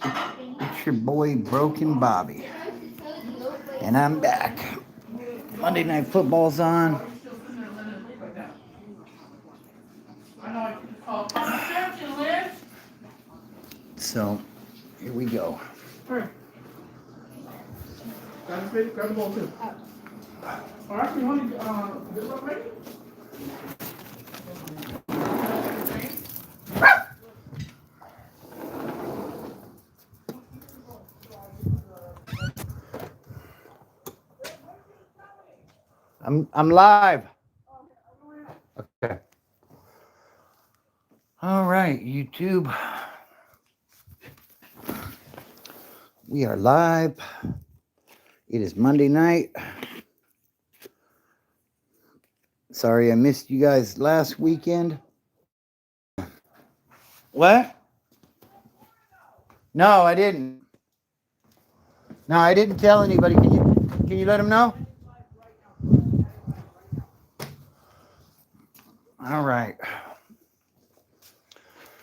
It's your boy Broken Bobby. And I'm back. Monday Night Football's on. So, here we go. Grab the ball too. Or actually, honey, this one ready? I'm live. Okay. All right, YouTube. We are live. It is Monday night. Sorry I missed you guys last weekend. What? No, I didn't. No, I didn't tell anybody. Can you let them know? All right.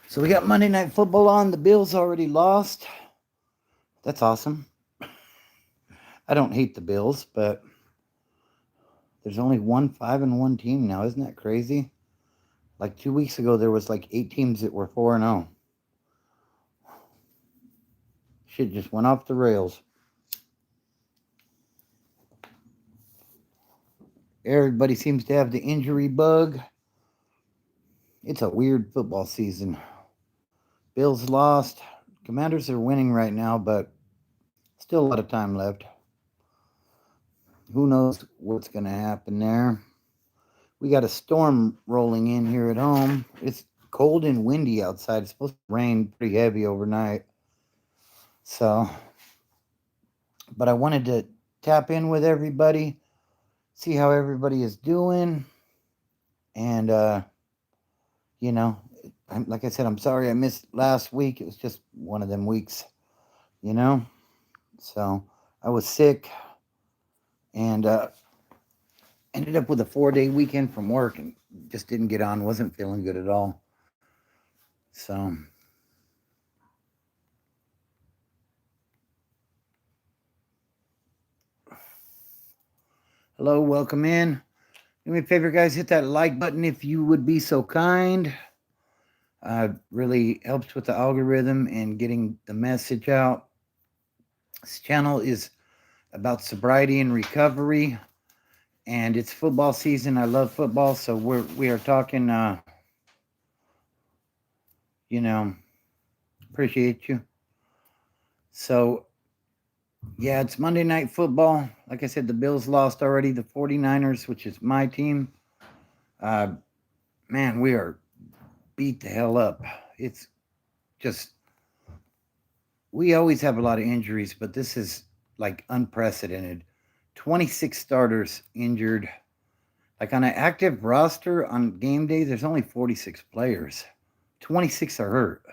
So we got Monday Night Football on. The Bills already lost. That's awesome. I don't hate the Bills, but there's only one 5-1 team now. Isn't that crazy? Like 2 weeks ago, there was like 8 teams that were 4-0. Shit just went off the rails. Everybody seems to have the injury bug. It's a weird football season. Bills lost. Commanders are winning right now, but still a lot of time left. Who knows what's going to happen there? We got a storm rolling in here at home. It's cold and windy outside. It's supposed to rain pretty heavy overnight. So, but I wanted to tap in with everybody, see how everybody is doing. And, you know, like I said, I'm sorry I missed last week. It was just one of them weeks, you know. So I was sick and ended up with a 4-day weekend from work and just didn't get on. Wasn't feeling good at all. So hello, welcome in. Do me a favor, guys, hit that like button if you would be so kind. Really helps with the algorithm and getting the message out. This channel is about sobriety and recovery, and it's football season. I love football, so we are talking. You know, appreciate you. So yeah, it's Monday Night Football. Like I said, the Bills lost already. The 49ers, which is my team, man, we are beat the hell up. It's just, we always have a lot of injuries, but this is like unprecedented. 26 starters injured. Like on an active roster on game day, there's only 46 players. 26 are hurt.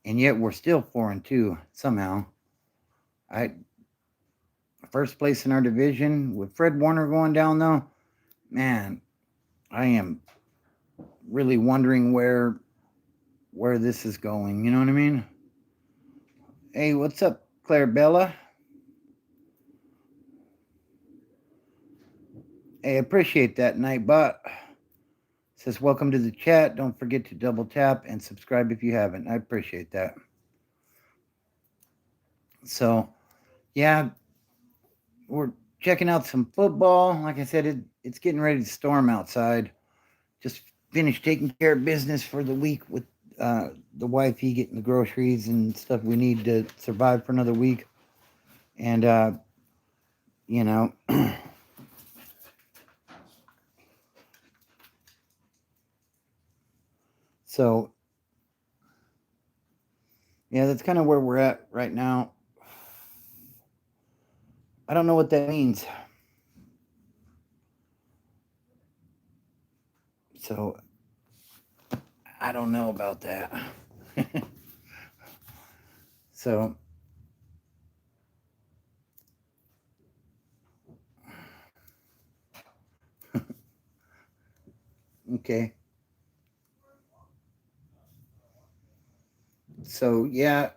And yet we're still 4-2 somehow. First place in our division with Fred Warner going down though, man, I am really wondering where this is going. You know what I mean? Hey, what's up, Claire Bella? Hey, appreciate that, Nightbot. Says welcome to the chat. Don't forget to double tap and subscribe if you haven't. I appreciate that. So, yeah, we're checking out some football. Like I said, it's getting ready to storm outside. Just finished taking care of business for the week with the wifey, getting the groceries and stuff we need to survive for another week. And, you know, so, yeah, that's kind of where we're at right now. I don't know what that means. So, I don't know about that. So, okay. So, yeah,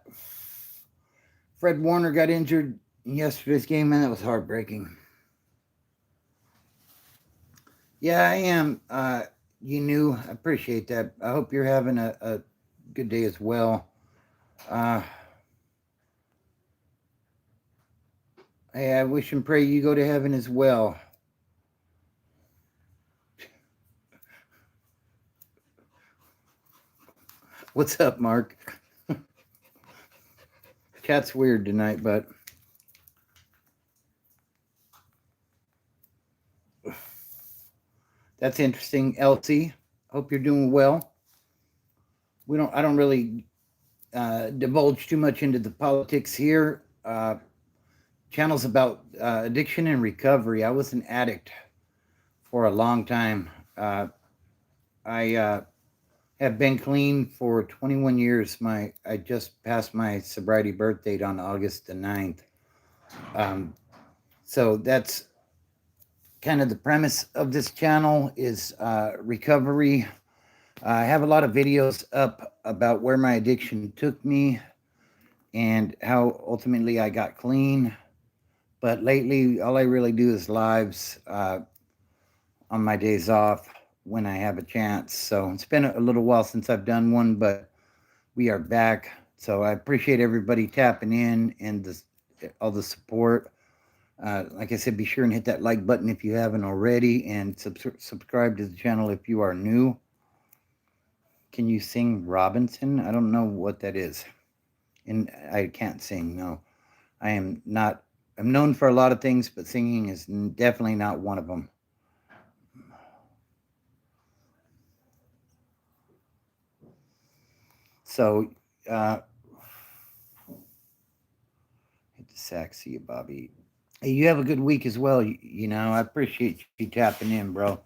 Fred Warner got injured in yesterday's game, and that was heartbreaking. Yeah, I am. You knew. I appreciate that. I hope you're having a good day as well. Hey, I wish and pray you go to heaven as well. What's up, Mark? Chat's weird tonight, but that's interesting. Elsie, hope you're doing well. I don't really divulge too much into the politics here. Channel's about addiction and recovery. I was an addict for a long time. I have been clean for 21 years. I just passed my sobriety birth date on August the 9th. So that's kind of the premise of this channel is recovery. I have a lot of videos up about where my addiction took me and how ultimately I got clean. But lately, all I really do is lives on my days off when I have a chance. So it's been a little while since I've done one, but we are back. So I appreciate everybody tapping in and all the support. Like I said, be sure and hit that like button if you haven't already, and subscribe to the channel if you are new. Can you sing Robinson? I don't know what that is. And I can't sing, no. I am not, I'm known for a lot of things, but singing is definitely not one of them. So, hit the sack, see you, Bobby. Hey, you have a good week as well. You know, I appreciate you tapping in, bro.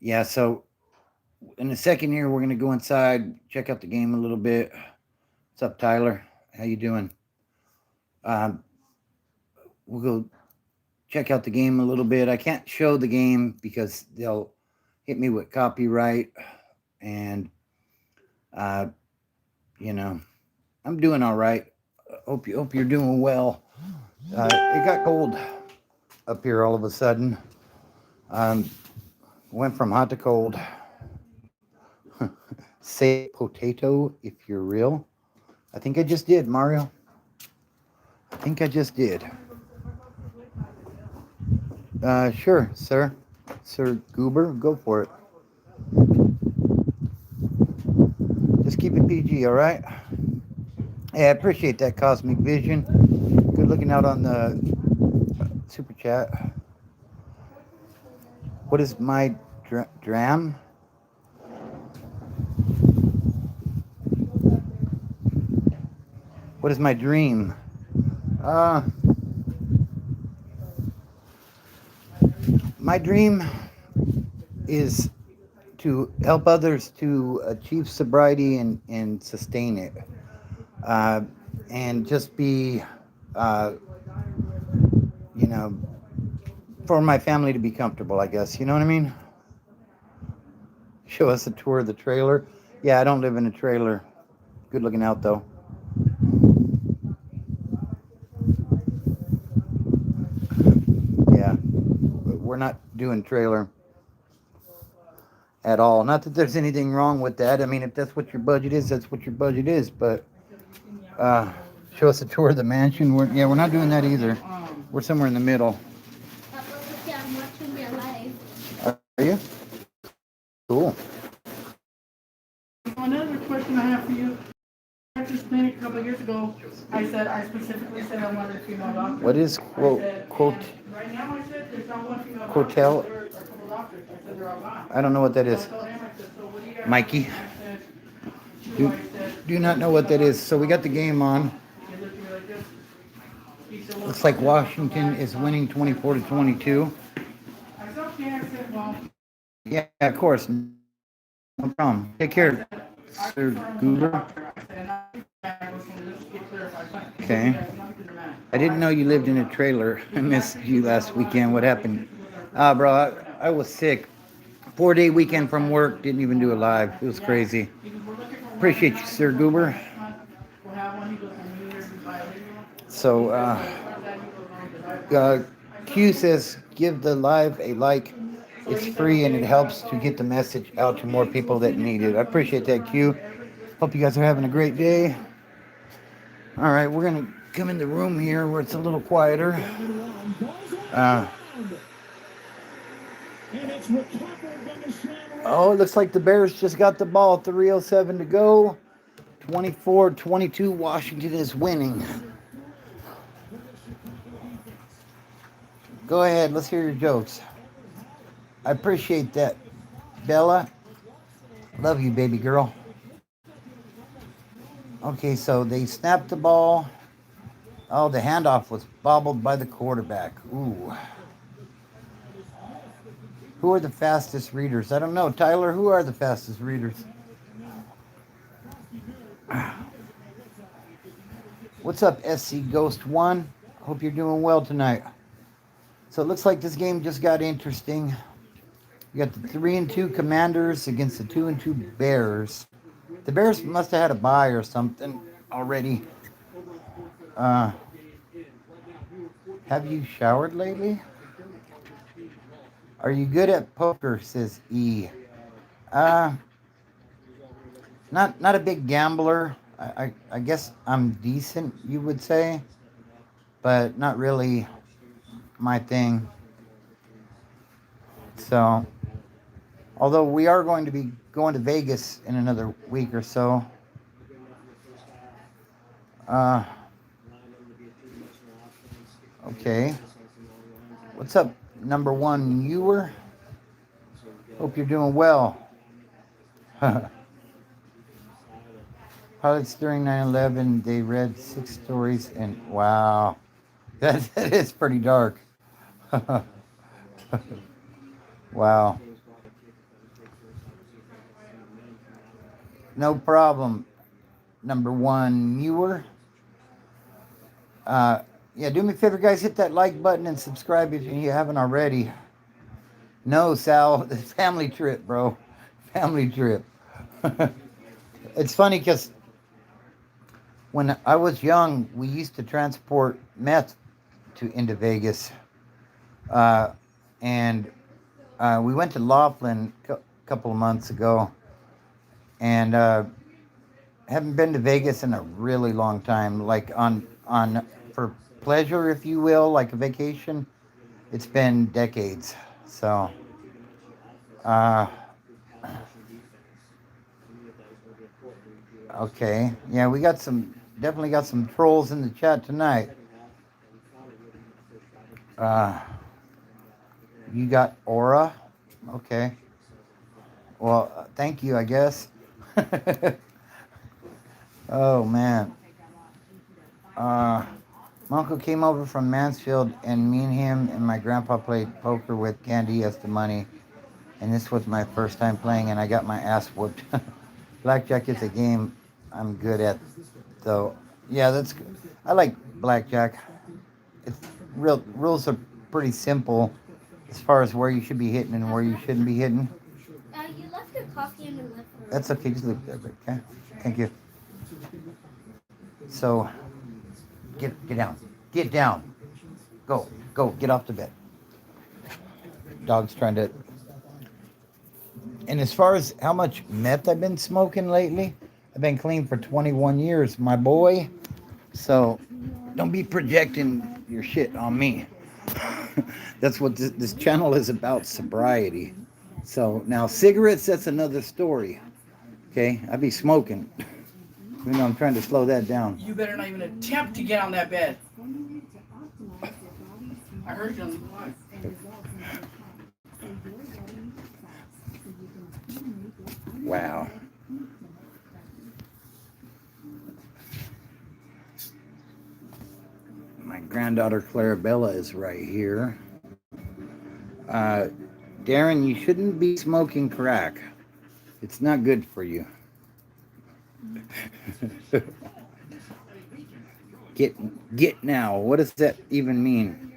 Yeah, so in a second here, we're going to go inside, check out the game a little bit. What's up, Tyler? How you doing? We'll go check out the game a little bit. I can't show the game because they'll hit me with copyright. And, you know, I'm doing all right. Hope you're doing well. It got cold up here all of a sudden. Went from hot to cold. Say potato if you're real. I think I just did, Mario. I think I just did. Sure, sir. Sir Goober, go for it. Just keep it PG, all right? Hey, I appreciate that, Cosmic Vision. Good looking out on the super chat. What is my dram? What is my dream? My dream is to help others to achieve sobriety and sustain it. And just be, you know, for my family to be comfortable, I guess. You know what I mean? Show us a tour of the trailer. Yeah, I don't live in a trailer. Good looking out, though. Yeah, we're not doing trailer at all. Not that there's anything wrong with that. I mean, if that's what your budget is, that's what your budget is. But show us a tour of the mansion. We're not doing that either. We're somewhere in the middle. I'm watching your live. Are you? Cool. Another question I have for you. At this clinic a couple of years ago, I specifically said I wanted a female doctor. What is quote? Right now, I said there's not one female Quotel? doctor. There are a couple doctors. I said they're all gone. I don't know what that is. So I told him, I said, so what do you got? Mikey. I said, Do not know what that is. So we got the game on. he looked at me like this. He said, well, Looks like Washington is winning 24-22. I said, okay. I said, well, Yeah, of course. No problem. Take care, Sir Goober. Okay. I didn't know you lived in a trailer. I missed you last weekend. What happened? Bro, I was sick. 4-day weekend from work. Didn't even do it live. It was crazy. Appreciate you, Sir Goober. So, Q says, give the live a like. It's free and it helps to get the message out to more people that need it. I appreciate that, Q. Hope you guys are having a great day. All right, we're going to come in the room here where it's a little quieter. Oh, it looks like the Bears just got the ball. 3:07 to go. 24-22, Washington is winning. Go ahead, let's hear your jokes. I appreciate that, Bella. Love you, baby girl. Okay, so they snapped the ball. Oh, the handoff was bobbled by the quarterback. Ooh. Who are the fastest readers? I don't know. Tyler, who are the fastest readers? What's up, SC Ghost 1? Hope you're doing well tonight. So it looks like this game just got interesting. You got the 3-2 Commanders against the 2-2 Bears. The Bears must have had a bye or something already. Have you showered lately? Are you good at poker, says E. Not a big gambler. I guess I'm decent, you would say, but not really my thing. So, although we are going to be going to Vegas in another week or so. Okay. What's up, number one viewer? Hope you're doing well. Pilots during 9/11, they read 6 stories and wow, that is pretty dark. Wow. No problem, number one viewer. Yeah, do me a favor, guys. Hit that like button and subscribe if you haven't already. No, Sal, family trip, bro. Family trip. It's funny because when I was young, we used to transport meth into Vegas. And we went to Laughlin a couple of months ago. And haven't been to Vegas in a really long time. Like on for pleasure, if you will, like a vacation. It's been decades. So, okay. Yeah, we definitely got some trolls in the chat tonight. You got aura? Okay. Well, thank you, I guess. Oh, man. My uncle came over from Mansfield, and me and him and my grandpa played poker with Candy as the money. And this was my first time playing, and I got my ass whooped. Blackjack is a game I'm good at, though. Yeah, that's good. I like blackjack. It's rules are pretty simple as far as where you should be hitting and where you shouldn't be hitting. You left your coffee in the living room. That's okay, just leave it there, okay? Thank you. So, get down. Get down. Go, get off the bed. Dog's trying to... And as far as how much meth I've been smoking lately, I've been clean for 21 years, my boy. So, don't be projecting your shit on me. That's what this channel is about, sobriety. So, now cigarettes, that's another story. Okay? I be smoking. Even though I'm trying to slow that down. You better not even attempt to get on that bed. I heard you on the line. Wow. My granddaughter Clarabella is right here. Darren, you shouldn't be smoking crack. It's not good for you. Get now. What does that even mean?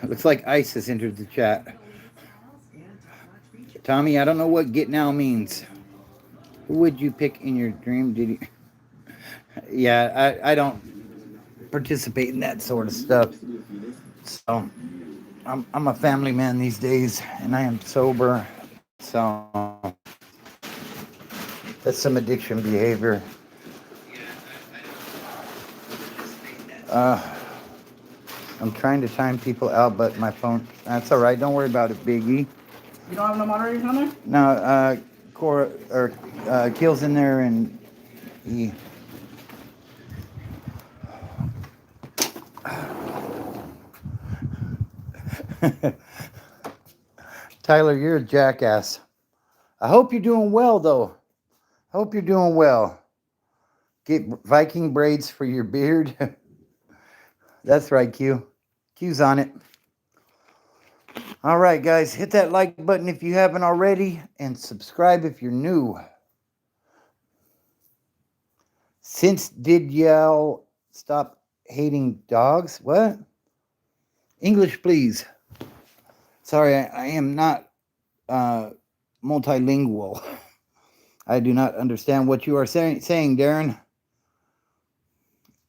Looks like ICE has entered the chat. Tommy, I don't know what get now means. Who would you pick in your dream? Did you? Yeah, I don't. participate in that sort of stuff. So I'm a family man these days, and I am sober. So that's some addiction behavior. Uh, I'm trying to time people out, but my phone. That's all right. Don't worry about it, Biggie. You don't have no moderators on there? No, Cora or Keel's in there, and he. Tyler, you're a jackass. I hope you're doing well, though. I hope you're doing well. Get Viking braids for your beard. That's right, Q. Q's on it. All right, guys, hit that like button if you haven't already, and subscribe if you're new. Since did y'all stop hating dogs? What? English, please. Sorry, I am not multilingual. I do not understand what you are saying, Darren.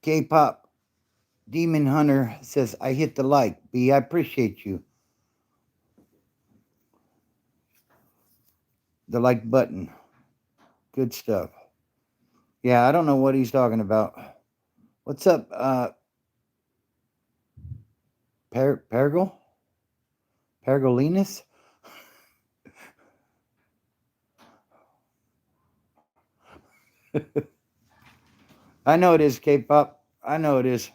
K-pop Demon Hunter says, I hit the like. B, I appreciate you. The like button. Good stuff. Yeah, I don't know what he's talking about. What's up, Pergol? Pergolinus? I know it is, K-pop. I know it is.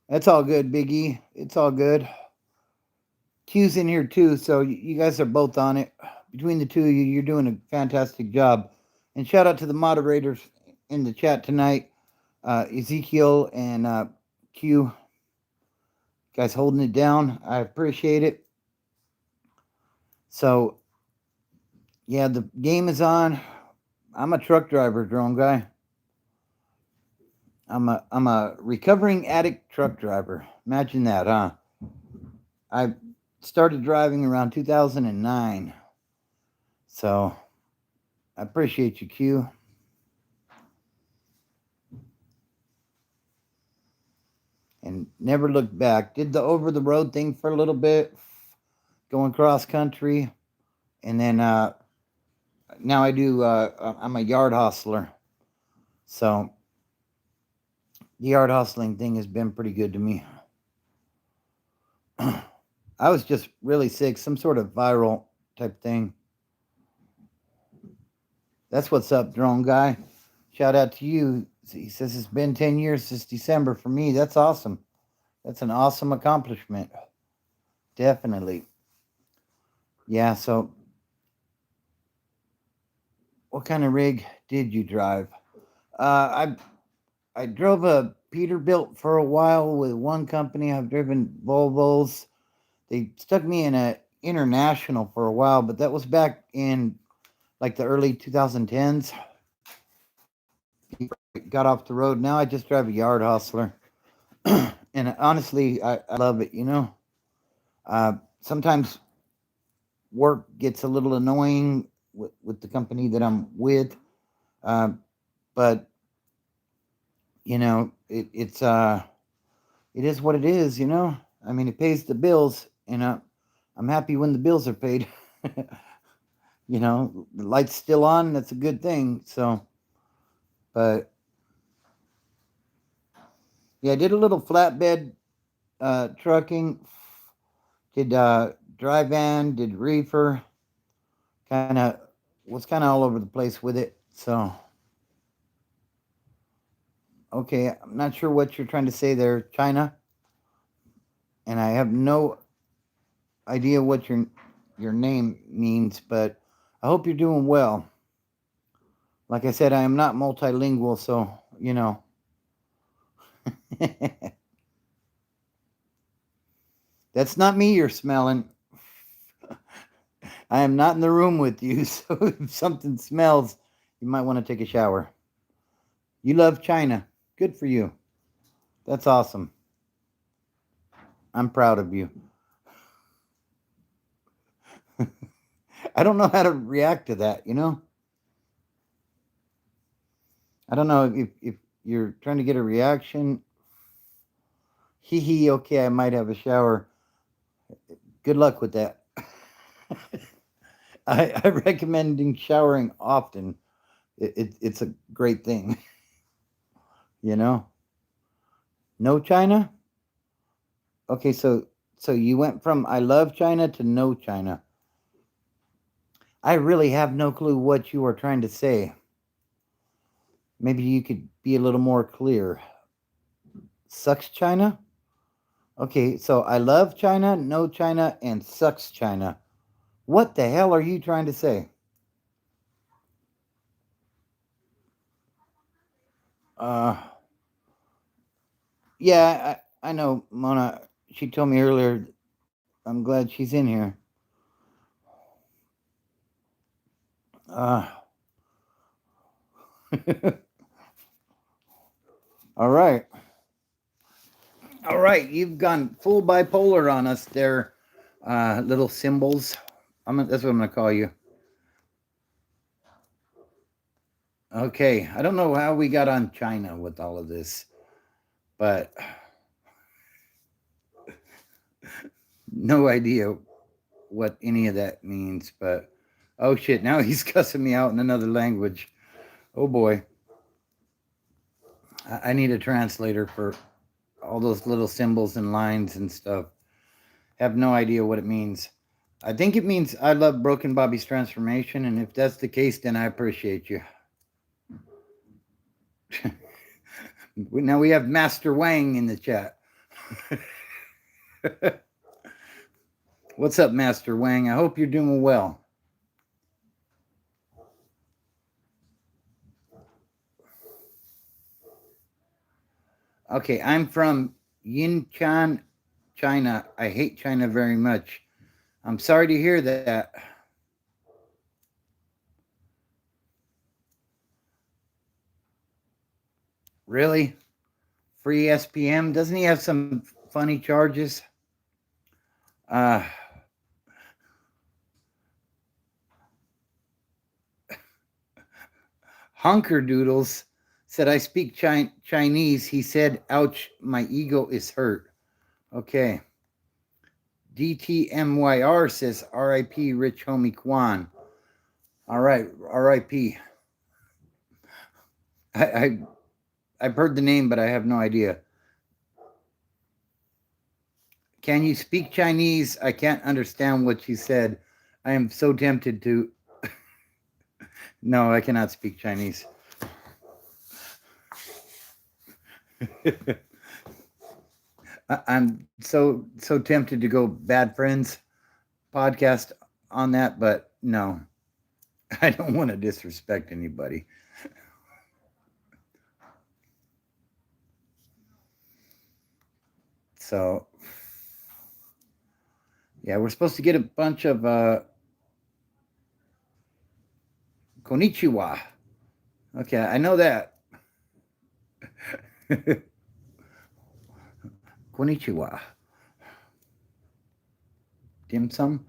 That's all good, Big E. It's all good. Q's in here too, so you guys are both on it. Between the two of you, you're doing a fantastic job. And shout out to the moderators in the chat tonight, Ezekiel and Q. Guys holding it down. I appreciate it. So, yeah, the game is on. I'm a truck driver, drone guy. I'm a recovering addict truck driver. Imagine that, huh? I started driving around 2009. So, I appreciate you, Q. And never looked back. Did the over the road thing for a little bit, going cross country, and then now I do. I'm a yard hustler, so the yard hustling thing has been pretty good to me. I was just really sick, some sort of viral type thing. That's what's up, drone guy. Shout out to you. He says it's been 10 years since December for me. That's awesome. That's an awesome accomplishment. Definitely. Yeah, so what kind of rig did you drive? I drove a Peterbilt for a while with one company. I've driven Volvos. They stuck me in a International for a while, but that was back in like the early 2010s. Got off the road. Now I just drive a yard hustler. And honestly, I love it, you know. Sometimes work gets a little annoying with the company that I'm with. But you know, it is what it is, you know. I mean, it pays the bills, and I'm happy when the bills are paid. You know, the light's still on. That's a good thing. So, but yeah, I did a little flatbed trucking. Did dry van. Did reefer. Was kind of all over the place with it. So. Okay, I'm not sure what you're trying to say there, China. And I have no idea what your name means, but I hope you're doing well. Like I said, I am not multilingual, so, you know. That's not me you're smelling. I am not in the room with you, so if something smells, you might want to take a shower. You love China. Good for you. That's awesome. I'm proud of you. I don't know how to react to that, you know? I don't know if you're trying to get a reaction. Hee hee, okay, I might have a shower. Good luck with that. I recommend showering often. It's a great thing, you know? No China? Okay, so you went from I love China to no China. I really have no clue what you are trying to say. Maybe you could be a little more clear. Sucks China? Okay, so I love China, no China, and sucks China. What the hell are you trying to say? Uh, yeah, I know, Mona. She told me earlier. I'm glad she's in here. Uh, all right. All right. You've gone full bipolar on us there, little symbols. That's what I'm going to call you. Okay. I don't know how we got on China with all of this, but no idea what any of that means. But oh shit, now he's cussing me out in another language. Oh boy. I need a translator for all those little symbols and lines and stuff. Have no idea what it means. I think it means I love Broken Bobby's transformation, and if that's the case, then I appreciate you. Now we have Master Wang in the chat. What's up, Master Wang? I hope you're doing well. Okay, I'm from Yinchan, China. I hate China very much. I'm sorry to hear that. Really? Free SPM? Doesn't he have some funny charges? Hunker Doodles said, I speak Chinese. He said, ouch, my ego is hurt. Okay. DTMYR says, RIP Rich Homie Kwan. All right, RIP. I've heard the name, but I have no idea. Can you speak Chinese? I can't understand what you said. I am so tempted to. No, I cannot speak Chinese. I'm so tempted to go Bad Friends podcast on that, but no, I don't want to disrespect anybody. So, yeah, we're supposed to get a bunch of konnichiwa. Okay, I know that. Konnichiwa. Dim sum.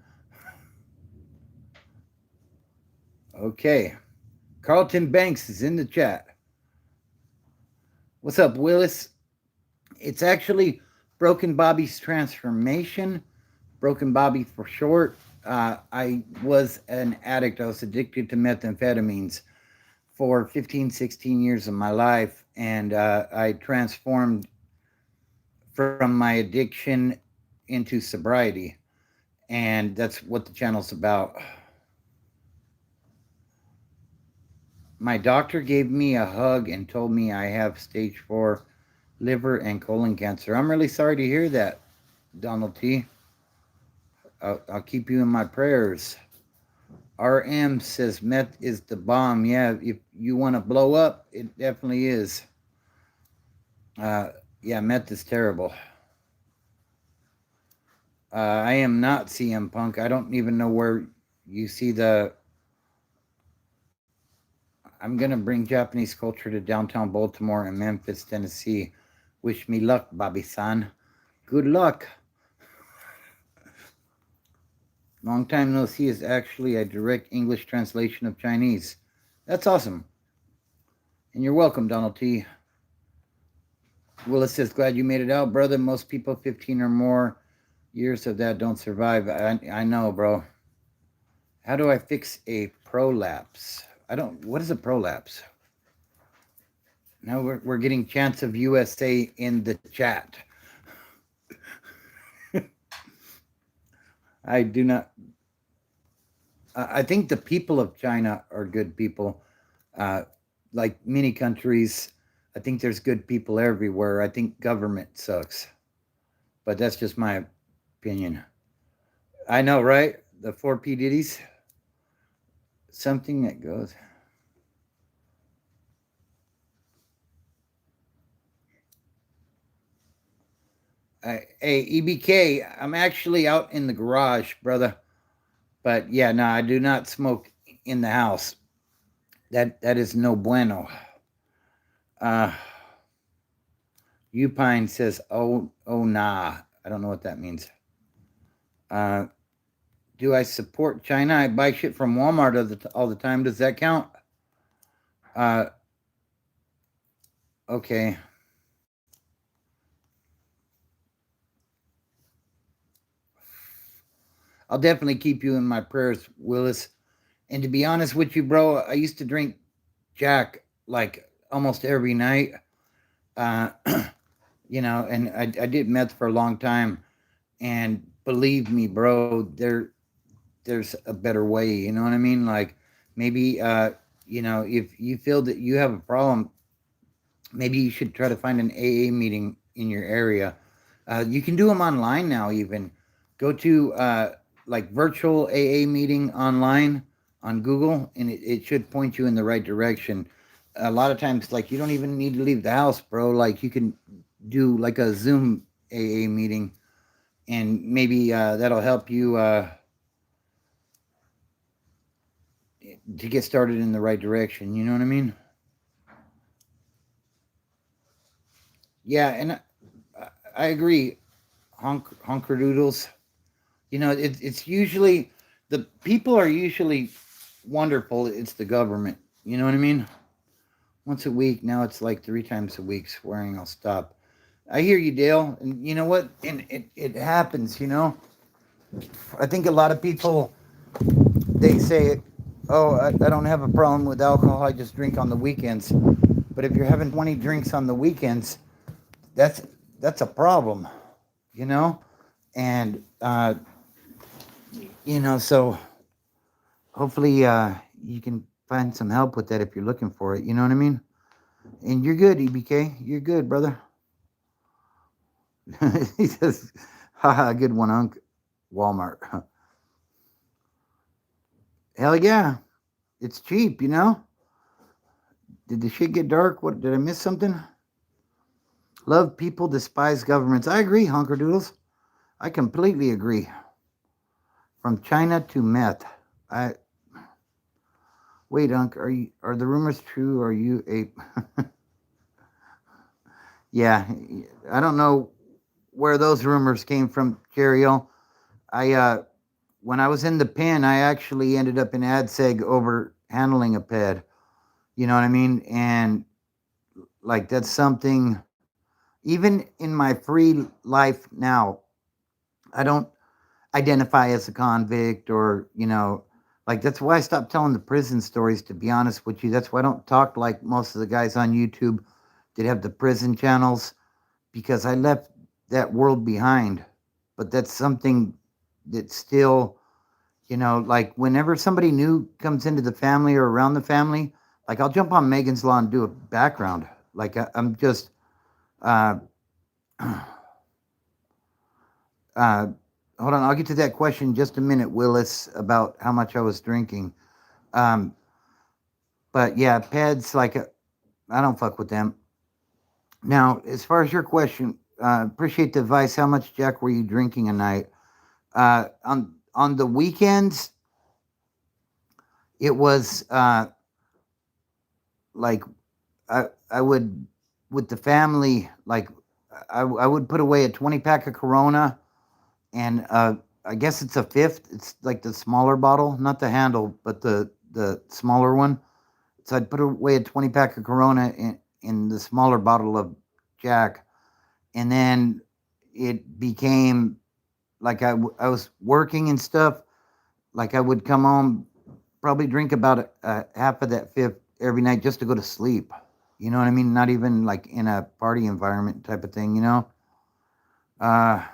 Okay. Carlton Banks is in the chat. What's up, Willis? It's actually Broken Bobby's transformation. Broken Bobby for short. I was an addict. I was addicted to methamphetamines for 15, 16 years of my life. And I transformed from my addiction into sobriety. And that's what the channel's about. My doctor gave me a hug and told me I have stage 4 liver and colon cancer. I'm really sorry to hear that, Donald T. I'll keep you in my prayers. RM says meth is the bomb. Yeah, if you want to blow up, it definitely is. Yeah, meth is terrible. I am not CM Punk. I don't even know where you see the... I'm going to bring Japanese culture to downtown Baltimore and Memphis, Tennessee. Wish me luck, Bobby-san. Good luck. Long time no see is actually a direct English translation of Chinese. That's awesome. And you're welcome, Donald T. Willis says, glad you made it out, brother. Most people 15 or more years of that don't survive. I know, bro. How do I fix a prolapse? What is a prolapse? Now we're getting chants of USA in the chat. I do not. I think the people of China are good people. Like many countries, I think there's good people everywhere. I think government sucks. But that's just my opinion. I know, right? The 4P Diddies. Something that goes. Hey, EBK, I'm actually out in the garage, brother. But yeah, no, I do not smoke in the house. That is no bueno. Upine says, oh nah. I don't know what that means. Do I support China? I buy shit from Walmart all the time. Does that count? Okay. I'll definitely keep you in my prayers, Willis. And to be honest with you, bro, I used to drink Jack like almost every night. You know, and I did meth for a long time. And believe me, bro, there's a better way. You know what I mean? Like maybe, you know, if you feel that you have a problem, maybe you should try to find an AA meeting in your area. You can do them online now, even. Go to like virtual AA meeting online on Google, and it should point you in the right direction. A lot of times, like, you don't even need to leave the house, bro. Like, you can do like a Zoom AA meeting, and maybe that'll help you to get started in the right direction. You know what I mean? Yeah, and I agree. Honker doodles. You know, it's usually the people are usually wonderful. It's the government. You know what I mean? Once a week. Now it's like 3 times a week. Swearing I'll stop. I hear you, Dale. And you know what? And it happens. You know. I think a lot of people they say, "Oh, I don't have a problem with alcohol. I just drink on the weekends." But if you're having 20 drinks on the weekends, that's a problem. You know, and you know, so hopefully you can find some help with that if you're looking for it. You know what I mean? And you're good, EBK. You're good, brother. He says, haha, good one, Unc. Walmart. Hell yeah. It's cheap, you know? Did the shit get dark? What, did I miss something? Love people, despise governments. I agree, Hunker Doodles. I completely agree. From China to meth. Wait, Unc, are the rumors true? Are you a Yeah, I don't know where those rumors came from, Jeriel. When I was in the pen, I actually ended up in AdSeg over handling a ped. You know what I mean? And like that's something. Even in my free life now, I don't identify as a convict or like that's why I stopped telling the prison stories. To be honest with you, that's why I don't talk like most of the guys on YouTube that have the prison channels because I left that world behind. But that's something that still, like whenever somebody new comes into the family or around the family, like I'll jump on Megan's Law and do a background. Like I'm just, uh, hold on, I'll get to that question in just a minute, Willis, about how much I was drinking. But yeah, peds, like I don't fuck with them. Now, as far as your question, appreciate the advice. How much, Jack, were you drinking a night? On the weekends, it was like I would with the family, like I would put away a 20 pack of Corona and I guess it's a fifth. It's like the smaller bottle, not the handle, but the smaller one. So I'd put away a 20 pack of Corona in the smaller bottle of Jack, and then it became like I was working and stuff. Like I would come home, probably drink about a half of that fifth every night just to go to sleep. You know what I mean? Not even like in a party environment type of thing. You know? Uh,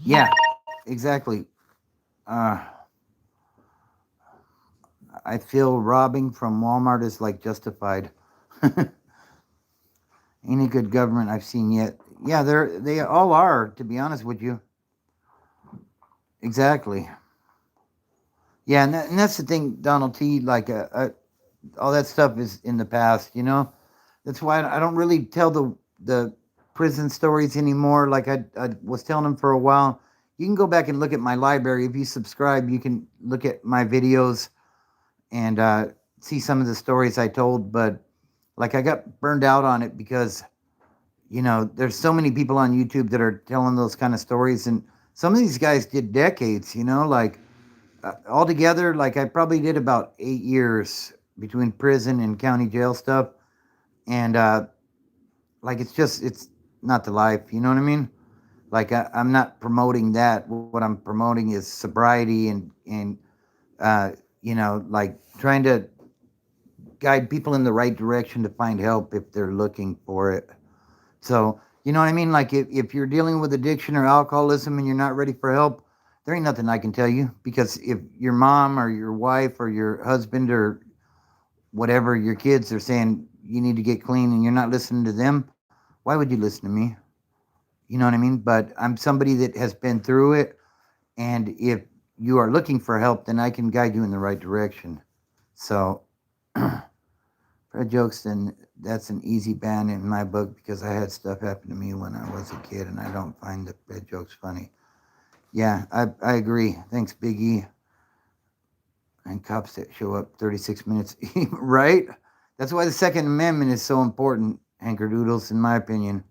yeah, exactly. Uh, I feel robbing from Walmart is like justified. Any good government I've seen yet. Yeah, they all are, to be honest with you. Exactly. Yeah, and that's the thing, Donald T. Like, all that stuff is in the past. You know, that's why I don't really tell the prison stories anymore. Like I was telling them for a while. You can go back and look at my library if you subscribe. You can look at my videos and see some of the stories I told. But like I got burned out on it because there's so many people on YouTube that are telling those kind of stories, and some of these guys did decades. Like altogether, like I probably did about 8 years between prison and county jail stuff, and like it's not the life. You know what I mean? Like I'm not promoting that. What I'm promoting is sobriety and uh, like trying to guide people in the right direction to find help if they're looking for it. So, you know what I mean? Like if you're dealing with addiction or alcoholism and you're not ready for help, there ain't nothing I can tell you, because if your mom or your wife or your husband or whatever, your kids are saying you need to get clean and you're not listening to them, why would you listen to me? You know what I mean? But I'm somebody that has been through it. And if you are looking for help, then I can guide you in the right direction. So, Fred Jokeston, that's an easy ban in my book because I had stuff happen to me when I was a kid, and I don't find the Fred jokes funny. Yeah, I agree. Thanks, Big E. And cops that show up 36 minutes, right? That's why the Second Amendment is so important, Hankerdoodles, in my opinion.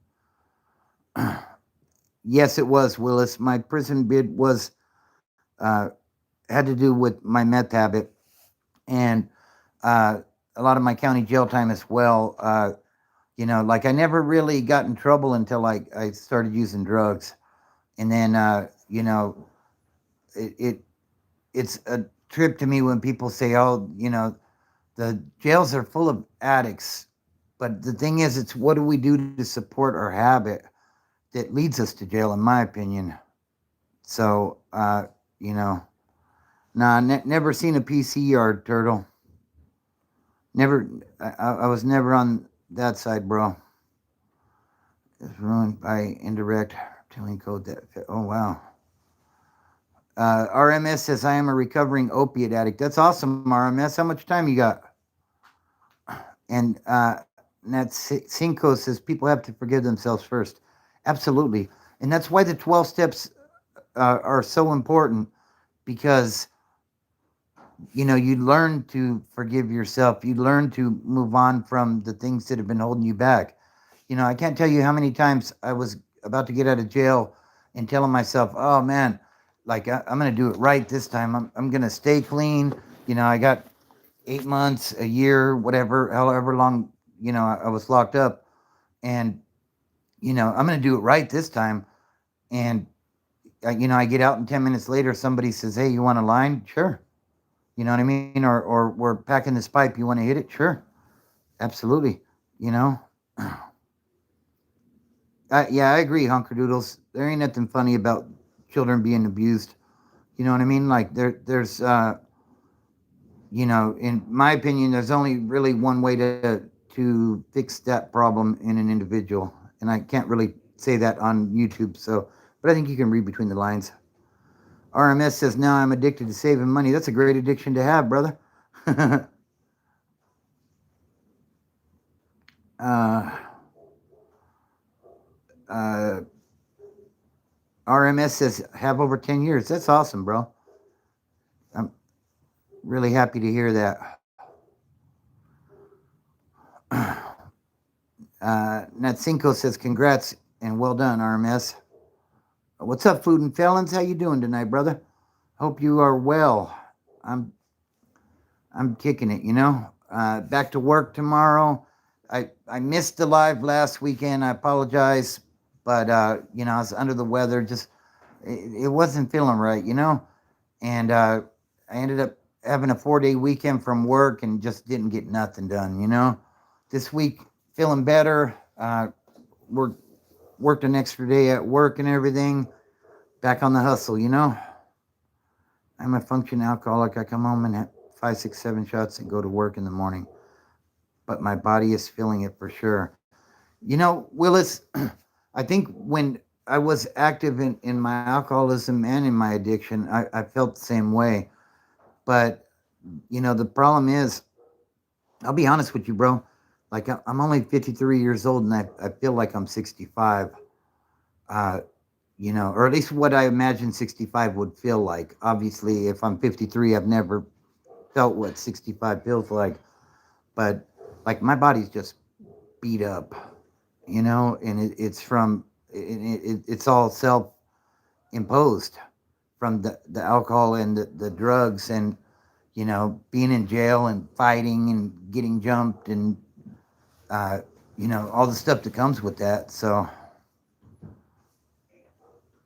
Yes, it was, Willis. My prison bid was uh, had to do with my meth habit, and uh, a lot of my county jail time as well. Like I never really got in trouble until I started using drugs. And then, it it's a trip to me when people say, oh, the jails are full of addicts. But the thing is, it's what do we do to support our habit that leads us to jail, in my opinion. So, you know, nah, never seen a PC yard, Turtle. Never, I was never on that side, bro. It's ruined by indirect reptilian code that fit. Oh, wow. RMS says, I am a recovering opiate addict. That's awesome, RMS. How much time you got? And Nat Cinco says, people have to forgive themselves first. Absolutely. And that's why the 12 steps are so important, because, you learn to forgive yourself. You learn to move on from the things that have been holding you back. I can't tell you how many times I was about to get out of jail and telling myself, oh man, like I'm going to do it right this time. I'm going to stay clean. I got 8 months, a year, whatever, however long, I was locked up. And, I'm going to do it right this time. And, I get out and 10 minutes later, somebody says, hey, you want a line? Sure. You know what I mean? Or we're packing this pipe. You want to hit it? Sure. Absolutely. You know? Yeah, I agree, Hunkerdoodles. There ain't nothing funny about children being abused. You know what I mean? Like there's in my opinion, there's only really one way to fix that problem in an individual, and I can't really say that on YouTube. So, but I think you can read between the lines. RMS says, now I'm addicted to saving money. That's a great addiction to have, brother. uh, uh, RMS says, have over 10 years. That's awesome, bro. I'm really happy to hear that. Natsinko says, congrats and well done, RMS. What's up, Food and Felons? How you doing tonight, brother? Hope you are well. I'm I'm kicking it, you know. Back to work tomorrow. I missed the live last weekend. I apologize, but you know, I was under the weather. Just it wasn't feeling right, you know. And I ended up having a 4-day weekend from work and just didn't get nothing done, you know. This week feeling better. Worked an extra day at work and everything. Back on the hustle, you know. I'm a functioning alcoholic. I come home and have 5, 6, 7 shots and go to work in the morning. But my body is feeling it for sure. You know, Willis, I think when I was active in my alcoholism and in my addiction, I felt the same way. But, you know, the problem is, I'll be honest with you, bro. Like, I'm only 53 years old and I feel like I'm 65. Uh, you know, or at least what I imagine 65 would feel like. Obviously, if I'm 53, I've never felt what 65 feels like. But, like, my body's just beat up, you know, and it's from it's all self imposed from the alcohol and the drugs and you know being in jail and fighting and getting jumped and uh, you know all the stuff that comes with that. So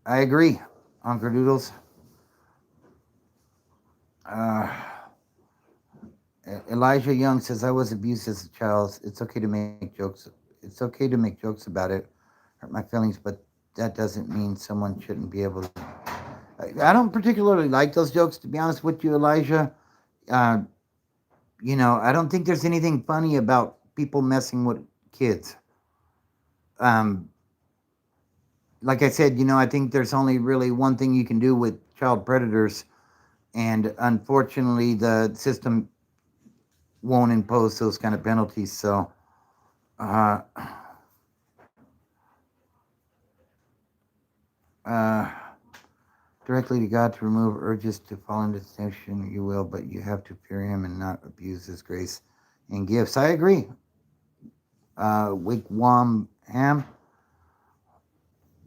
I agree, Uncle Doodles. Uh, Elijah Young says I was abused as a child. It's okay to make jokes. It's okay to make jokes about it. Hurt my feelings, but that doesn't mean someone shouldn't be able to. I don't particularly like those jokes, to be honest with you, Elijah. Uh, you know, I don't think there's anything funny about people messing with kids. Um, like I said, you know, I think there's only really one thing you can do with child predators, and unfortunately, the system won't impose those kind of penalties. So, uh, uh, directly to God to remove urges to fall into temptation, you will, but you have to fear Him and not abuse His grace and gifts. I agree. Wigwam Ham.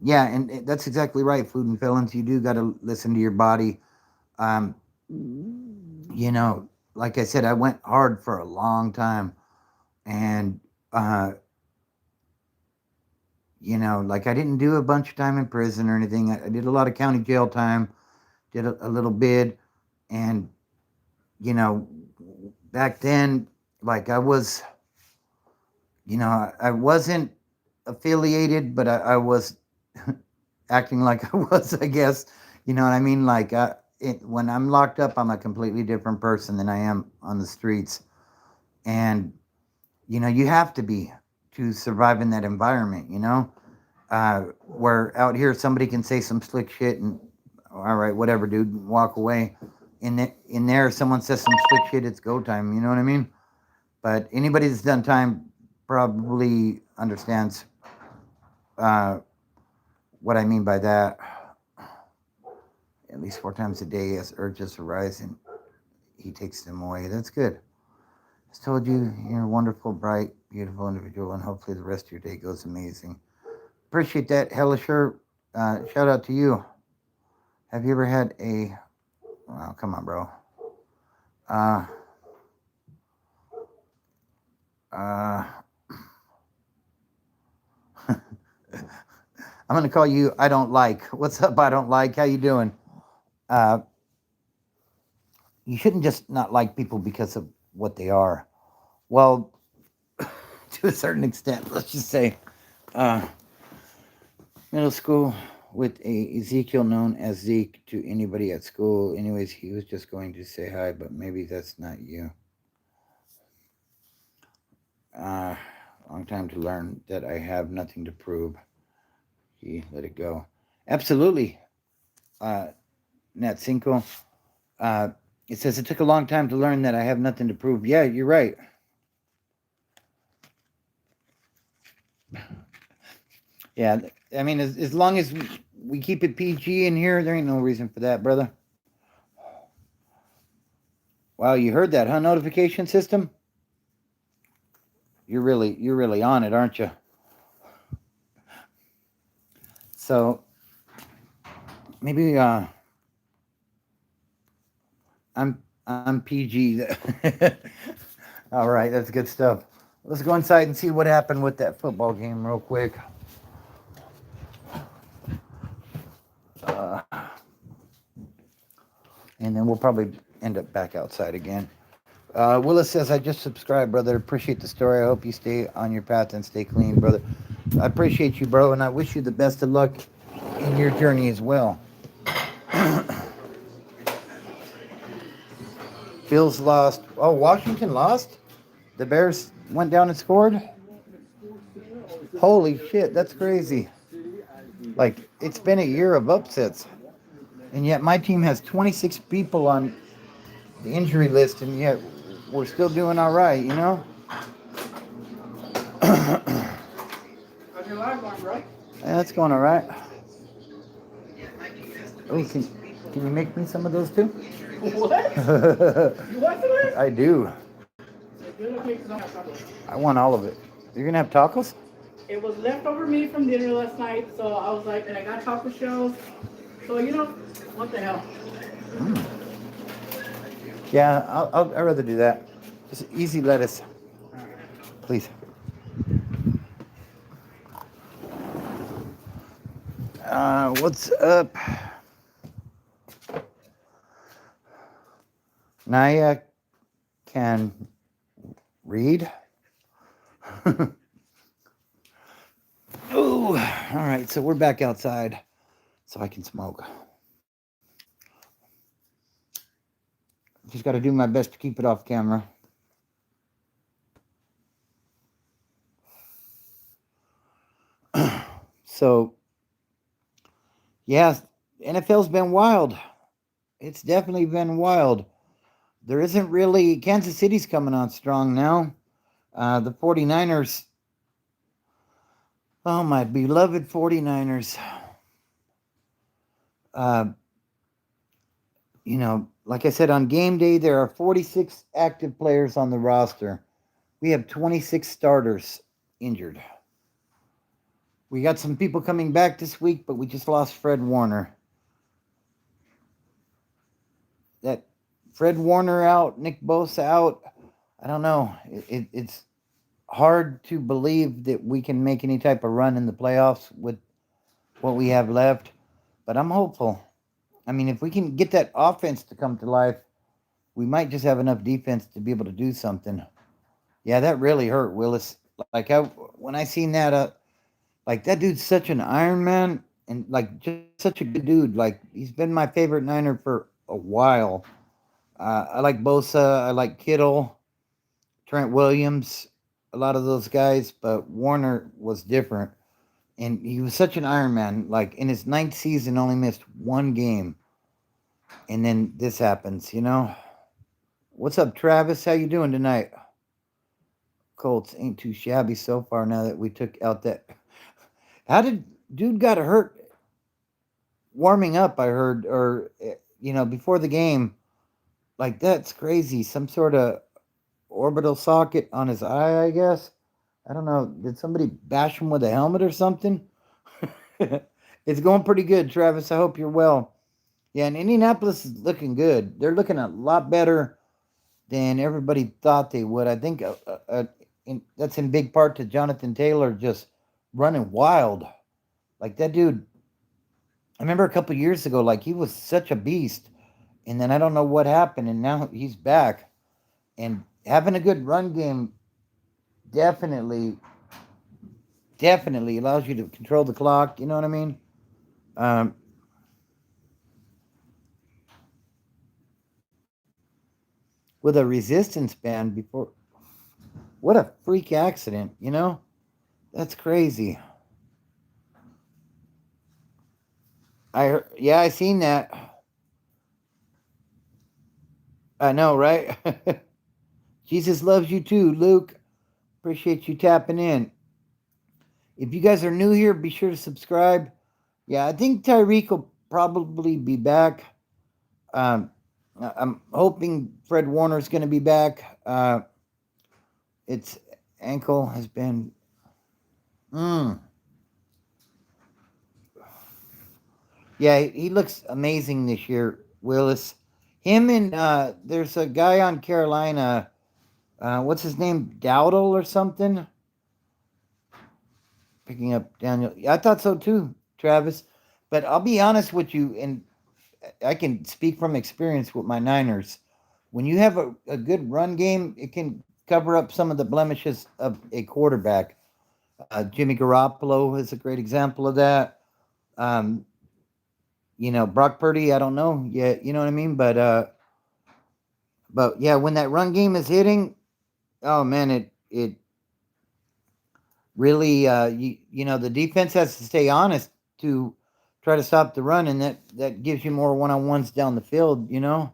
Yeah, and that's exactly right, Food and Felons. You do got to listen to your body. Um, you know, like I said, I went hard for a long time. And, uh, you know, like I didn't do a bunch of time in prison or anything. I did a lot of county jail time, did a little bit. And, you know, back then, like I was, you know, I wasn't affiliated, but I was acting like I was, I guess. You know what I mean? Like, when I'm locked up, I'm a completely different person than I am on the streets. And, you know, you have to be to survive in that environment, you know? Where out here, somebody can say some slick shit and, all right, whatever, dude, and walk away. In there, someone says some slick shit, it's go time, you know what I mean? But anybody that's done time probably understands uh, what I mean by that. At least 4 times a day as urges arise and he takes them away. That's good. I told you you're a wonderful, bright, beautiful individual, and hopefully the rest of your day goes amazing. Appreciate that, Hellisher. Shout out to you. Have you ever had a? Well, come on, bro. Uh, uh, I'm gonna call you. I don't like. What's up? I don't like. How you doing? Uh, you shouldn't just not like people because of what they are. Well, to a certain extent, let's just say, uh, middle school with a Ezekiel known as Zeke to anybody at school. Anyways, he was just going to say hi, but maybe that's not you. Uh, Long time to learn that I have nothing to prove. He let it go. Absolutely, Nat Cinco. Uh, it says it took a long time to learn that I have nothing to prove. Yeah, you're right. Yeah, I mean, as long as we keep it PG in here, there ain't no reason for that, brother. Wow, you heard that, huh? Notification system. You're really on it, aren't you? So, maybe I'm PG. All right, that's good stuff. Let's go inside and see what happened with that football game real quick. Uh, and then we'll probably end up back outside again. Willis says, I just subscribed, brother. Appreciate the story. I hope you stay on your path and stay clean, brother. I appreciate you, bro, and I wish you the best of luck in your journey as well. Bills lost. Oh, Washington lost? The Bears went down and scored? Holy shit, that's crazy. Like, it's been a year of upsets. And yet my team has 26 people on the injury list, and yet we're still doing all right, you know? How's your live going, bro? Yeah, that's going all right. Oh, can you make me some of those too? What? You want some of this? I do. Good, okay, 'cause I have tacos. I want all of it. You're gonna have tacos? It was leftover meat from dinner last night, so I was like, and I got taco shells. So, you know, what the hell? Yeah, I'd rather do that. Just easy lettuce, please. What's up? Naya can read. Ooh, all right, so we're back outside so I can smoke. Just got to do my best to keep it off camera. So, yeah, NFL's been wild. It's definitely been wild. There isn't really, Kansas City's coming on strong now. The 49ers, oh, my beloved 49ers. You know, like I said, on game day, there are 46 active players on the roster. We have 26 starters injured. We got some people coming back this week, but we just lost Fred Warner. That Fred Warner out, Nick Bosa out. I don't know. It's hard to believe that we can make any type of run in the playoffs with what we have left, but I'm hopeful. I mean, if we can get that offense to come to life, we might just have enough defense to be able to do something. Yeah, that really hurt, Willis. Like, when I seen that, like, that dude's such an Iron Man, and like, just such a good dude. Like, he's been my favorite Niner for a while. I like Bosa, I like Kittle, Trent Williams, a lot of those guys, but Warner was different. And he was such an Iron Man. Like, in his 9th season, only missed one game. And then this happens, you know? What's up, Travis? How you doing tonight? Colts ain't too shabby so far now that we took out that. How did dude got hurt warming up, I heard, or, you know, before the game? Like, that's crazy. Some sort of orbital socket on his eye, I guess. I don't know. Did somebody bash him with a helmet or something? It's going pretty good, Travis. I hope you're well. Yeah, and Indianapolis is looking good. They're looking a lot better than everybody thought they would. I think that's in big part to Jonathan Taylor just running wild. Like, that dude, I remember a couple years ago, like, he was such a beast. And then I don't know what happened, and now he's back. And having a good run game definitely allows you to control the clock. You know what I mean? With a resistance band before. What a freak accident, you know? That's crazy. I seen that. I know, right? Jesus loves you too, Luke. Appreciate you tapping in. If you guys are new here, be sure to subscribe. Yeah, I think Tyreek will probably be back. I'm hoping Fred Warner's going to be back. Its ankle has been. Yeah, he looks amazing this year, Willis. Him and there's a guy on Carolina. What's his name? Dowdle or something? Picking up Daniel. I thought so too, Travis. But I'll be honest with you, and I can speak from experience with my Niners. When you have a good run game, it can cover up some of the blemishes of a quarterback. Jimmy Garoppolo is a great example of that. Um, Brock Purdy, I don't know yet, you know what I mean? But yeah, when that run game is hitting, oh man, it really the defense has to stay honest to try to stop the run, and that gives you more one-on-ones down the field, you know.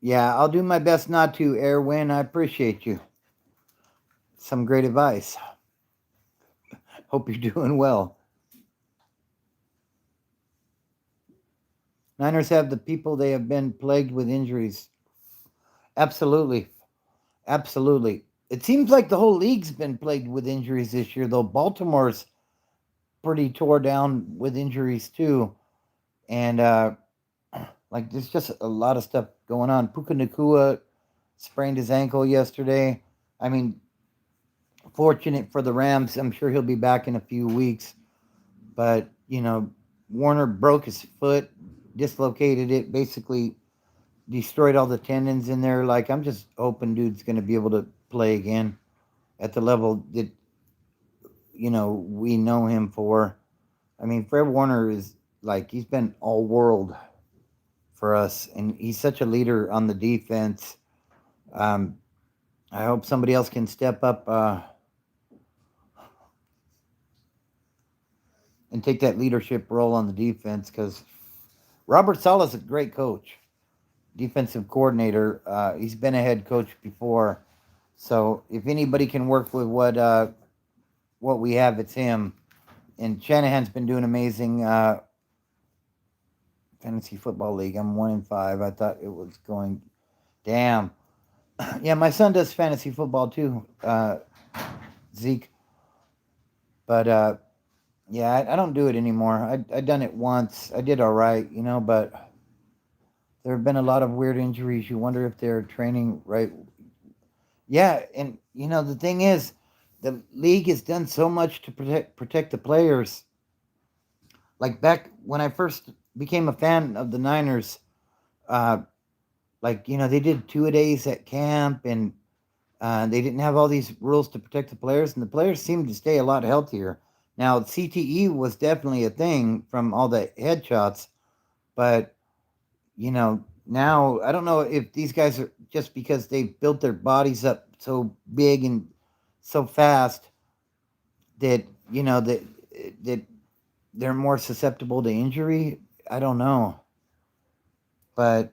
Yeah, I'll do my best not to, Airwin. I appreciate you. Some great advice. Hope you're doing well. Niners have the people, they have been plagued with injuries. Absolutely. Absolutely. It seems like the whole league's been plagued with injuries this year, though Baltimore's pretty tore down with injuries too. And like there's just a lot of stuff going on. Puka Nakua sprained his ankle yesterday. I mean, fortunate for the Rams, I'm sure he'll be back in a few weeks. But, Warner broke his foot, dislocated it, basically destroyed all the tendons in there. Like, I'm just hoping dude's going to be able to play again at the level that, we know him for. I mean, Fred Warner is like, he's been all world for us, and he's such a leader on the defense. Um, I hope somebody else can step up and take that leadership role on the defense because Robert Sala's a great coach, defensive coordinator. He's been a head coach before, so if anybody can work with what we have, it's him. And Shanahan's been doing amazing. Fantasy football league. I'm 1-5. I thought it was going. Damn. Yeah, my son does fantasy football too, Zeke. But yeah, I don't do it anymore. I done it once. I did all right, but there have been a lot of weird injuries. You wonder if they're training right. Yeah, and the thing is, the league has done so much to protect the players. Like back when I first became a fan of the Niners, uh, they did 2-a-days at camp, and they didn't have all these rules to protect the players, and the players seemed to stay a lot healthier. Now, CTE was definitely a thing from all the headshots, but now I don't know if these guys are just because they've built their bodies up so big and so fast that that they're more susceptible to injury. I don't know, but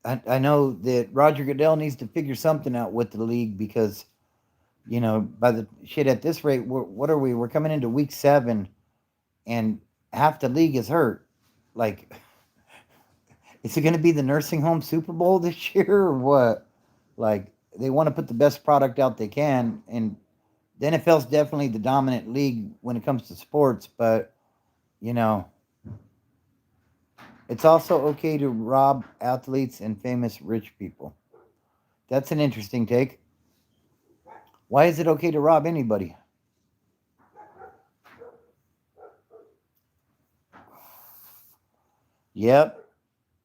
I know that Roger Goodell needs to figure something out with the league because by the shit at this rate, what are we? We're coming into week 7, and half the league is hurt. Like, is it going to be the nursing home Super Bowl this year or what? Like, they want to put the best product out they can, and the NFL's definitely the dominant league when it comes to sports, but it's also okay to rob athletes and famous rich people. That's an interesting take. Why is it okay to rob anybody? Yep.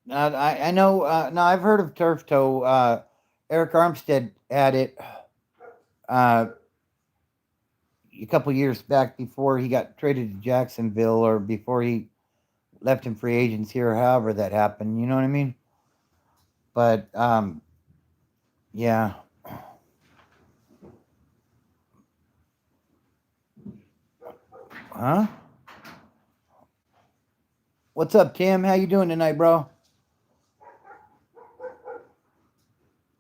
I know. No, I've heard of turf toe. Eric Armstead had it uh, a couple years back before he got traded to Jacksonville, or before he left in free agency, or however that happened. You know what I mean? But yeah. Huh? What's up, Tim? How you doing tonight, bro?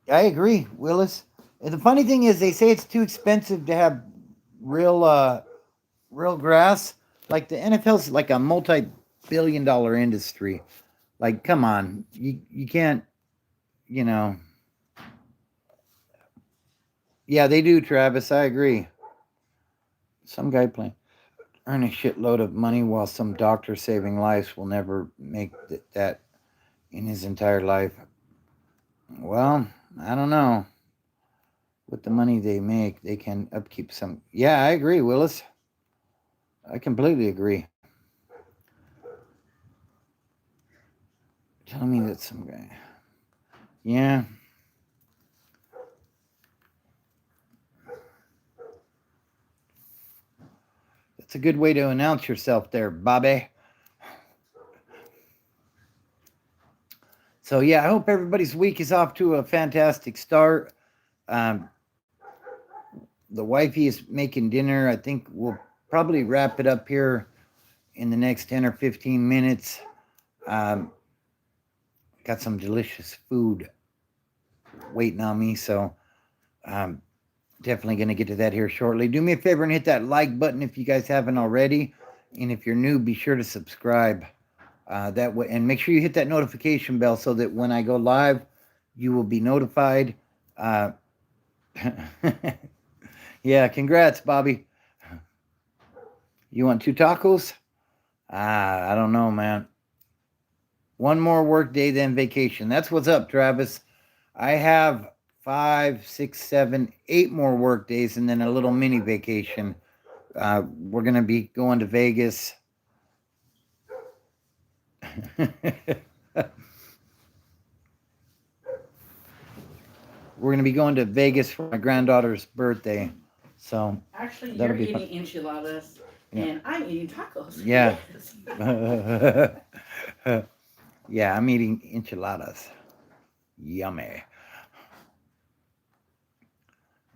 I agree, Willis. And the funny thing is, they say it's too expensive to have real, real grass. Like the NFL's like a multi-billion-dollar industry. Like, come on, you can't, you know. Yeah, they do, Travis. I agree. Some guy playing. earn a shitload of money while some doctor saving lives will never make that in his entire life. Well, I don't know. With the money they make, they can upkeep some. Yeah, I agree, Willis. I completely agree. Tell me that some guy. Yeah. That's a good way to announce yourself there, Bobby. So, yeah, I hope everybody's week is off to a fantastic start. Um, the wifey is making dinner. I think we'll probably wrap it up here in the next 10 or 15 minutes. Um, got some delicious food waiting on me, so definitely going to get to that here shortly. Do me a favor and hit that like button if you guys haven't already, and if you're new, be sure to subscribe. That way, and make sure you hit that notification bell so that when I go live, you will be notified. Yeah, congrats, Bobby. You want 2 tacos? I don't know, man. One more work day, then vacation. That's what's up, Travis. I have 5, 6, 7, 8 more work days and then a little mini vacation. We're going to be going to Vegas. We're going to be going to Vegas for my granddaughter's birthday. So Actually, that'll you're be fun. eating enchiladas, Yeah. and I'm eating tacos. Yeah. Yeah, I'm eating enchiladas. Yummy.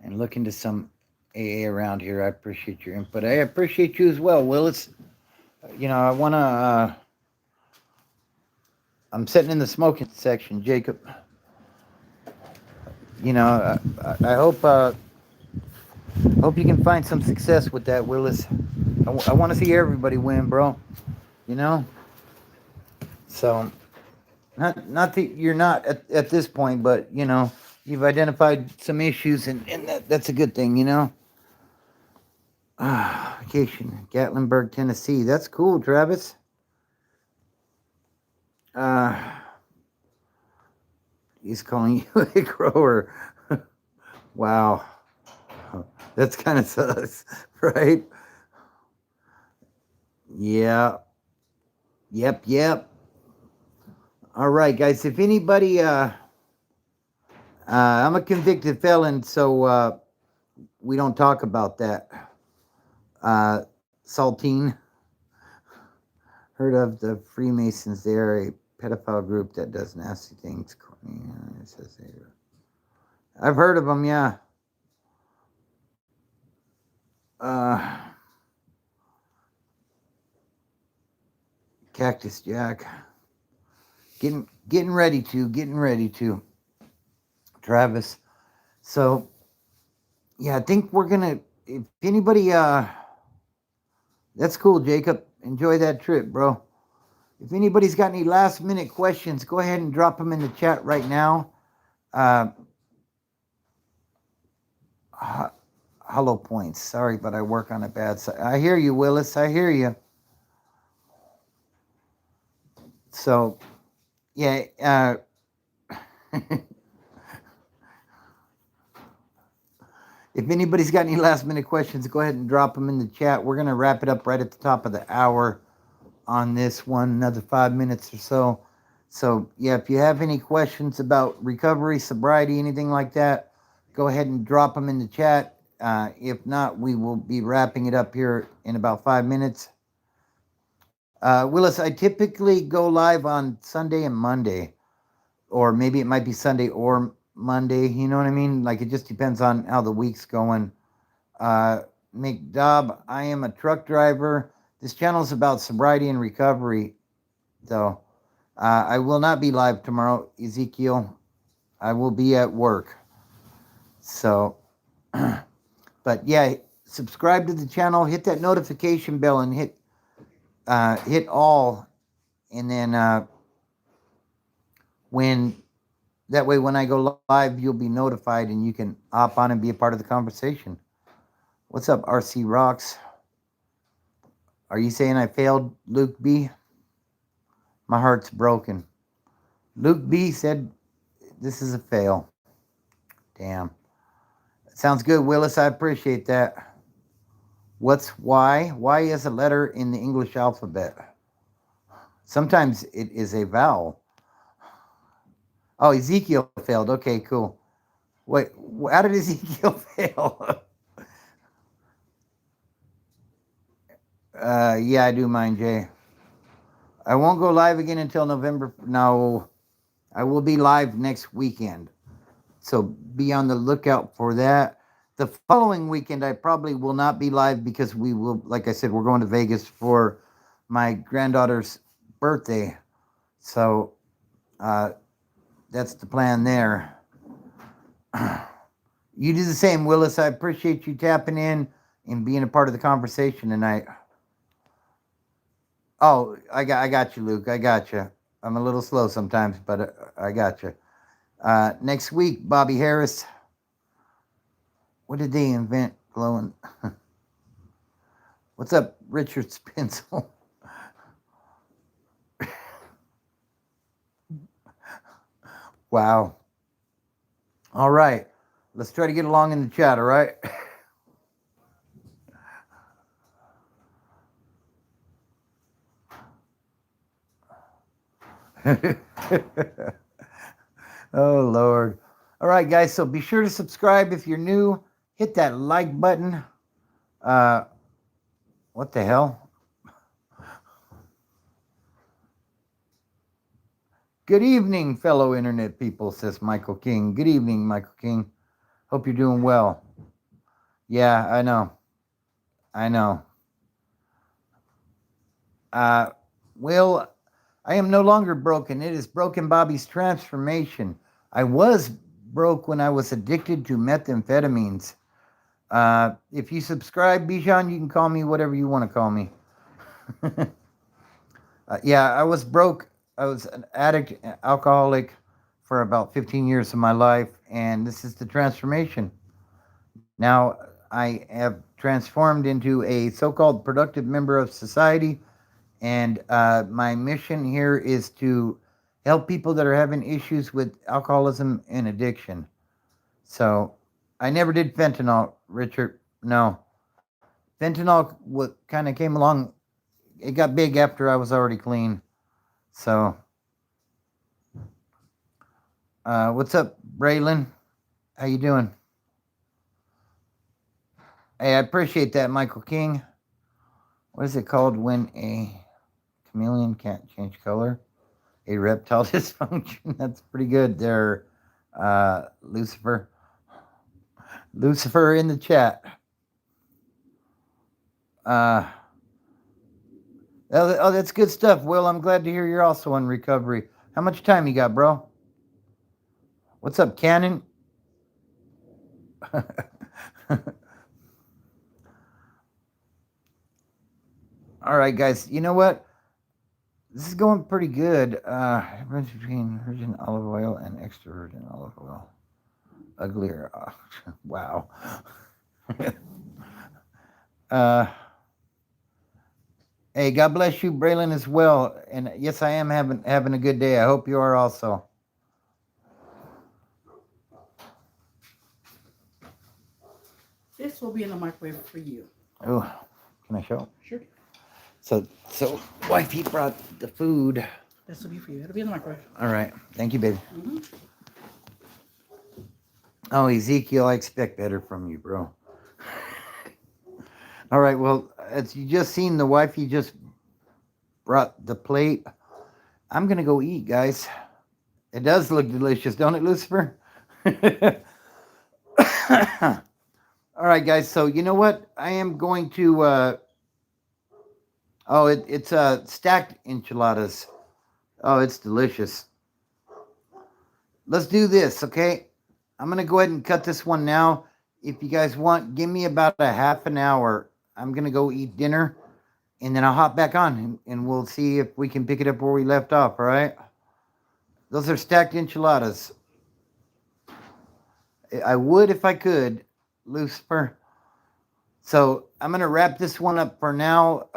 And look into some AA around here. I appreciate your input. I appreciate you as well, Willis. You know, I want to... I'm sitting in the smoking section, Jacob. You know, I hope you can find some success with that, Willis. I want to see everybody win, bro. You know? So, not that you're not at this point, but, you know, you've identified some issues, and that's a good thing, you know? Vacation, Gatlinburg, Tennessee. That's cool, Travis. He's calling you a grower. Wow. That's kind of sus, right? Yeah. Yep. All right, guys. If anybody, I'm a convicted felon, so we don't talk about that. Saltine. Heard of the Freemasons? They're a pedophile group that does nasty things. I've heard of them, yeah. Cactus Jack. Getting ready to. Travis. So, yeah, I think we're gonna. If anybody, that's cool, Jacob. Enjoy that trip, bro. If anybody's got any last minute questions, go ahead and drop them in the chat right now. Hollow points. Sorry, but I work on a bad side. I hear you, Willis. I hear you. So, yeah. If anybody's got any last minute questions, go ahead and drop them in the chat. We're going to wrap it up right at the top of the hour on this one, another 5 minutes or so. So, yeah, if you have any questions about recovery, sobriety, anything like that, go ahead and drop them in the chat. If not, we will be wrapping it up here in about 5 minutes. Willis, I typically go live on Sunday and Monday, or maybe it might be Sunday or Monday. You know what I mean? Like, it just depends on how the week's going. McDobb, I am a truck driver. This channel is about sobriety and recovery, though. I will not be live tomorrow, Ezekiel. I will be at work. So, but yeah, subscribe to the channel, hit that notification bell, and hit all, and then that way when I go live, you'll be notified and you can hop on and be a part of the conversation. What's up, RC Rocks? Are you saying I failed, Luke B? My heart's broken. Luke B said this is a fail. Damn. Sounds good, Willis. I appreciate that. What's Y? Y is a letter in the English alphabet. Sometimes it is a vowel. Oh, Ezekiel failed. Okay, cool. Wait, how did Ezekiel fail? Yeah, I do mind, Jay. I won't go live again until November. No, I will be live next weekend. So be on the lookout for that. The following weekend, I probably will not be live because we will, like I said, we're going to Vegas for my granddaughter's birthday. So that's the plan there. You do the same, Willis. I appreciate you tapping in and being a part of the conversation tonight. Oh, I got you, Luke. I got you. I'm a little slow sometimes, but I got you. Next week, Bobby Harris. What did they invent? Glowing. What's up, Richard Spinsel? Wow. All right. Let's try to get along in the chat, all right? Oh, Lord. All right, guys. So be sure to subscribe if you're new. Hit that like button. What the hell? Good evening, fellow internet people, says Michael King. Good evening, Michael King. Hope you're doing well. Yeah, I know. Will, I am no longer broken. It is Broken Bobby's transformation. I was broke when I was addicted to methamphetamines. If you subscribe, Bijan, you can call me whatever you want to call me. Yeah, I was broke. I was an addict, alcoholic for about 15 years of my life, and this is the transformation. Now I have transformed into a so-called productive member of society, and my mission here is to help people that are having issues with alcoholism and addiction. So I never did fentanyl, Richard. No. Fentanyl kind of came along. It got big after I was already clean. So, what's up, Braylon? How you doing? Hey, I appreciate that, Michael King. What is it called when a chameleon can't change color? A reptile dysfunction. That's pretty good there, Lucifer. Lucifer in the chat. Oh, that's good stuff, Will. I'm glad to hear you're also in recovery. How much time you got, bro? What's up, Cannon? All right, guys. You know what? This is going pretty good. Difference between virgin olive oil and extra virgin olive oil. Uglier. Wow. Hey, God bless you, Braylon, as well. And yes, I am having a good day. I hope you are also. This will be in the microwave for you. Oh, can I show? Sure. So wifey brought the food. This will be for you. It'll be in the microwave. All right. Thank you, baby. Mm-hmm. Oh, Ezekiel, I expect better from you, bro. All right. Well, as you just seen, the wifey just brought the plate. I'm going to go eat, guys. It does look delicious, don't it, Lucifer? All right, guys. So you know what? I am going to... it's stacked enchiladas. Oh, it's delicious. Let's do this, okay? I'm going to go ahead and cut this one now. If you guys want, give me about a half an hour. I'm going to go eat dinner, and then I'll hop back on, and we'll see if we can pick it up where we left off, all right? Those are stacked enchiladas. I would if I could, Lucifer. So I'm going to wrap this one up for now.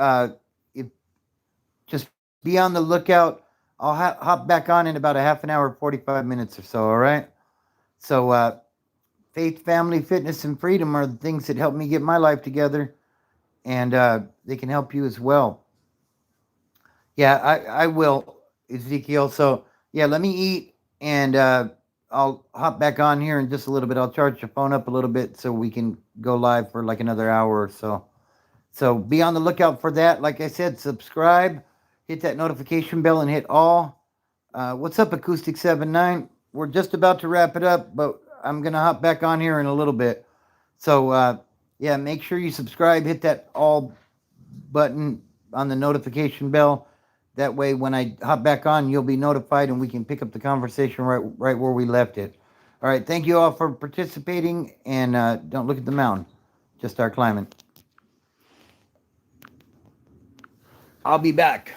just be on the lookout. I'll hop back on in about a half an hour, 45 minutes or so. All right. So, faith, family, fitness, and freedom are the things that help me get my life together, and they can help you as well. Yeah, I will, Ezekiel. So, yeah, let me eat, and I'll hop back on here in just a little bit. I'll charge your phone up a little bit so we can go live for like another hour or so. So be on the lookout for that. Like I said, subscribe, hit that notification bell, and hit all. What's up, Acoustic 79? We're just about to wrap it up, but I'm gonna hop back on here in a little bit. So yeah, make sure you subscribe, hit that all button on the notification bell. That way, when I hop back on, you'll be notified, and we can pick up the conversation right where we left it. All right, thank you all for participating, and don't look at the mountain, just start climbing. I'll be back.